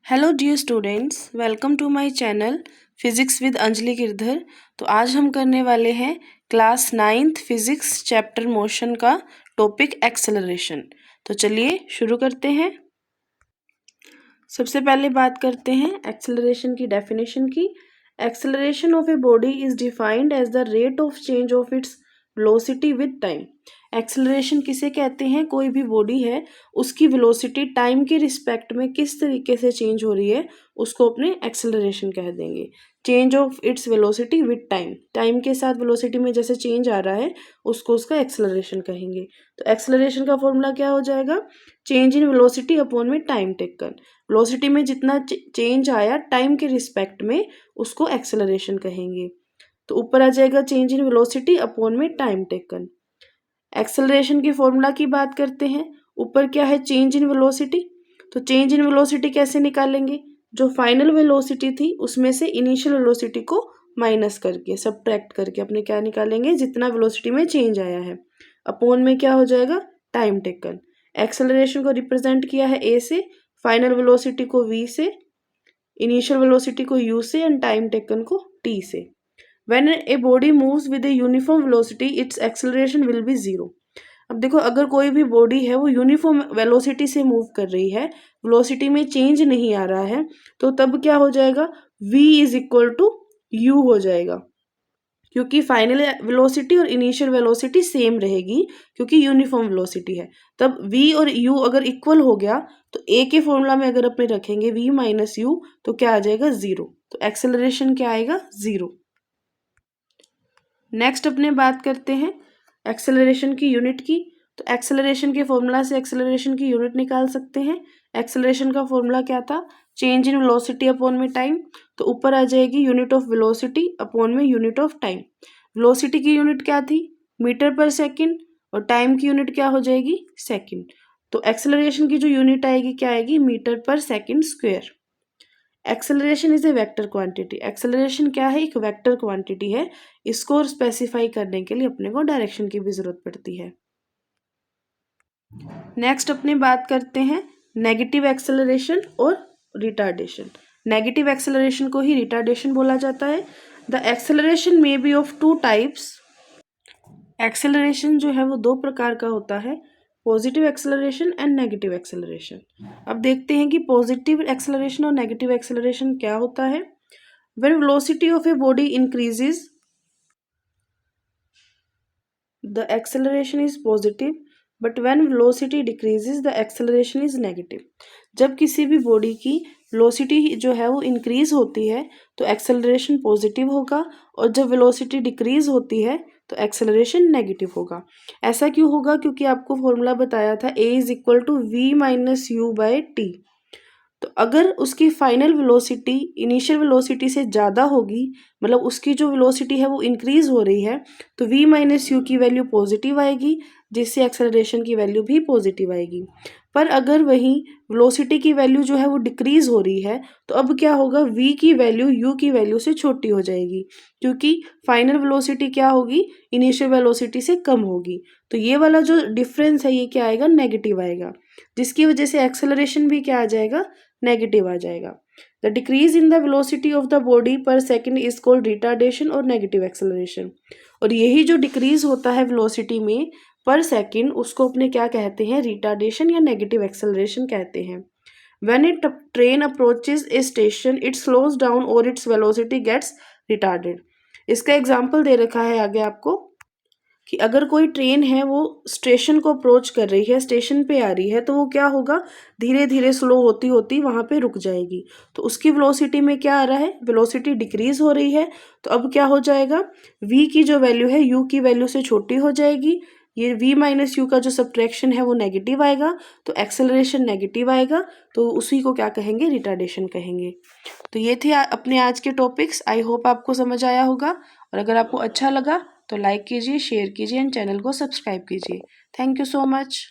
Hello dear students, welcome to my channel physics with Anjali Girdhar. तो आज हम करने वाले हैं class 9th physics chapter motion का टॉपिक एक्सेलरेशन। तो चलिए शुरू करते हैं। सबसे पहले बात करते हैं एक्सेलरेशन की डेफिनेशन की। Acceleration of a body is defined as the rate of change of its velocity with time. Acceleration किसे कहते हैं? कोई भी बॉडी है उसकी वेलोसिटी टाइम के रिस्पेक्ट में किस तरीके से चेंज हो रही है उसको अपने एक्सेलरेशन कह देंगे। Change of its velocity with time, time के साथ वेलोसिटी में जैसे चेंज आ रहा है उसको उसका एक्सेलरेशन कहेंगे। तो एक्सेलरेशन का फॉर्मूला क्या हो जाएगा? चेंज इन वेलोसिटी अपॉन में टाइम टेकन। वेलोसिटी में जितना चेंज आया टाइम के रिस्पेक्ट में उसको एक्सेलरेशन कहेंगे। तो ऊपर आ जाएगा चेंज इन वेलोसिटी अपॉन में टाइम टेकन। एक्सेलरेशन की फॉर्मूला की बात करते हैं। ऊपर क्या है? Change in velocity. तो चेंज इन वेलोसिटी कैसे निकालेंगे? जो फाइनल वेलोसिटी थी उसमें से इनिशियल वेलोसिटी को माइनस करके, सब्ट्रैक्ट करके अपने क्या निकालेंगे? जितना वेलोसिटी में चेंज आया है। अपॉन में क्या हो जाएगा? Time taken. एक्सेलरेशन को रिप्रेजेंट किया है ए से, फाइनल वेलोसिटी को वी से, इनिशियल वेलोसिटी को यू से एंड टाइम टेकन को टी से। When a body moves with a uniform velocity, its acceleration will be zero. अब देखो, अगर कोई भी बॉडी है वो यूनिफॉर्म वेलोसिटी से मूव कर रही है, वेलोसिटी में चेंज नहीं आ रहा है, तो तब क्या हो जाएगा? v is equal to u हो जाएगा, क्योंकि फाइनल वेलोसिटी और इनिशियल वेलोसिटी सेम रहेगी क्योंकि यूनिफॉर्म वेलोसिटी है। तब v और u अगर इक्वल हो गया तो a के फॉर्मूला में अगर अपने रखेंगे v माइनस यू तो क्या आ जाएगा? जीरो। तो एक्सेलरेशन क्या आएगा? जीरो। नेक्स्ट अपने बात करते हैं एक्सेलरेशन की यूनिट की। तो एक्सेलरेशन के फॉर्मूला से एक्सेलरेशन की यूनिट निकाल सकते हैं। एक्सेलरेशन का फॉर्मूला क्या था? चेंज इन वेलोसिटी अपॉन में टाइम। तो ऊपर आ जाएगी यूनिट ऑफ वेलोसिटी अपॉन में यूनिट ऑफ टाइम। वेलोसिटी की यूनिट क्या थी? मीटर पर सेकंड, और टाइम की यूनिट क्या हो जाएगी? सेकंड। तो एक्सेलरेशन की जो यूनिट आएगी क्या आएगी? मीटर पर second square. Acceleration is a vector quantity. Acceleration क्या है? एक वेक्टर क्वांटिटी है। इसको स्पेसिफाई करने के लिए अपने को डायरेक्शन की भी जरूरत पड़ती है। नेक्स्ट अपने बात करते हैं नेगेटिव एक्सेलरेशन और रिटार्डेशन। नेगेटिव एक्सेलरेशन को ही रिटार्डेशन बोला जाता है। The acceleration may be of two types. Acceleration जो है वो दो प्रकार का होता है, positive acceleration and negative acceleration. अब देखते हैं कि पॉजिटिव एक्सेलरेशन और नेगेटिव एक्सेलरेशन क्या होता है। When velocity of a body increases the acceleration is positive, but when velocity decreases the acceleration is negative. जब किसी भी बॉडी की वेलोसिटी जो है वो इंक्रीज होती है तो एक्सेलरेशन पॉजिटिव होगा, और जब वेलोसिटी डिक्रीज होती है तो एक्सेलरेशन नेगेटिव होगा। ऐसा क्यों होगा? क्योंकि आपको फॉर्मूला बताया था a is equal to v minus u by t. तो अगर उसकी फाइनल वेलोसिटी इनिशियल वेलोसिटी से ज़्यादा होगी, मतलब उसकी जो वेलोसिटी है वो इंक्रीज हो रही है, तो v माइनस यू की वैल्यू पॉजिटिव आएगी, जिससे एक्सेलरेशन की वैल्यू भी पॉजिटिव आएगी। पर अगर वही वेलोसिटी की वैल्यू जो है वो डिक्रीज हो रही है तो अब क्या होगा? v की वैल्यू u की वैल्यू से छोटी हो जाएगी, क्योंकि फाइनल वेलोसिटी क्या होगी? इनिशियल वेलोसिटी से कम होगी। तो ये वाला जो डिफरेंस है ये क्या आएगा? नेगेटिव आएगा, जिसकी वजह से एक्सेलरेशन भी क्या आ जाएगा? नेगेटिव आ जाएगा। The decrease in the velocity of the body पर सेकंड इज कॉल्ड रिटार्डेशन और नेगेटिव एक्सेलरेशन। और यही जो डिक्रीज होता है वेलोसिटी में पर सेकंड उसको अपने क्या कहते हैं? रिटार्डेशन या नेगेटिव एक्सेलरेशन कहते हैं। When a train approaches a station, it slows down or its velocity gets retarded. इसका एग्जाम्पल दे रखा है आगे आपको कि अगर कोई ट्रेन है वो स्टेशन को अप्रोच कर रही है, स्टेशन पे आ रही है, तो वो क्या होगा? धीरे धीरे स्लो होती होती वहाँ पे रुक जाएगी। तो उसकी वेलोसिटी में क्या आ रहा है? वेलोसिटी डिक्रीज हो रही है। तो अब क्या हो जाएगा? v की जो वैल्यू है u की वैल्यू से छोटी हो जाएगी। ये v माइनस यू का जो सब्ट्रैक्शन है वो नेगेटिव आएगा, तो एक्सेलरेशन नेगेटिव आएगा। तो उसी को क्या कहेंगे? रिटार्डेशन कहेंगे। तो ये थे अपने आज के टॉपिक्स। आई होप आपको समझ आया होगा, और अगर आपको अच्छा लगा तो लाइक कीजिए, शेयर कीजिए एंड चैनल को सब्सक्राइब कीजिए। Thank you so much.